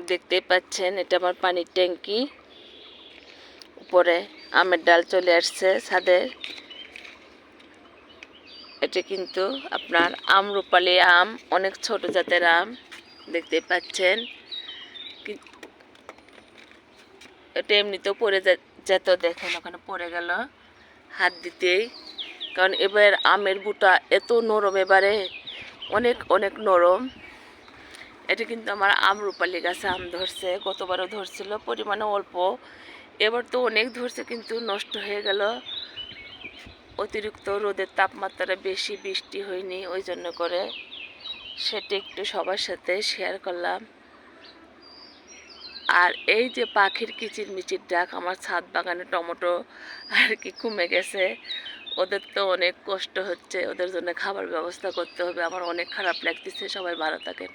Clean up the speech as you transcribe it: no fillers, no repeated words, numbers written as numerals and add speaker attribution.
Speaker 1: দেখতেই পাচ্ছেন এটা আমার পানির ট্যাঙ্কি। উপরে আমের ডাল চলে আসছে ছাদে। এটা কিন্তু আপনার আমরুপালি আম, অনেক ছোট জাতের আম দেখতে পাচ্ছেন। এটা এমনিতেও পড়ে যেত, দেখেন ওখানে পড়ে গেল হাত দিতেই। কারণ এবার আমের বুটা এত নরম, এবারে অনেক অনেক নরম। এটা কিন্তু আমার আমরুপালি গাছে আম ধরছে, গতবারও ধরছিল পরিমাণে অল্প, এবার তো অনেক ধরছে কিন্তু নষ্ট হয়ে গেল। অতিরিক্ত রোদের তাপমাত্রা বেশি, বৃষ্টি হয়নি, ওই জন্য করে সেটা একটু সবার সাথে শেয়ার করলাম। আর এই যে পাখির কিচিরমিচির ডাক, আমার ছাদ বাগানে টমেটো আর কি কমে গেছে। ওদের তো অনেক কষ্ট হচ্ছে, ওদের জন্য খাবার ব্যবস্থা করতে হবে। আমার অনেক খারাপ লাগতেছে। সবাই ভালো থাকেন।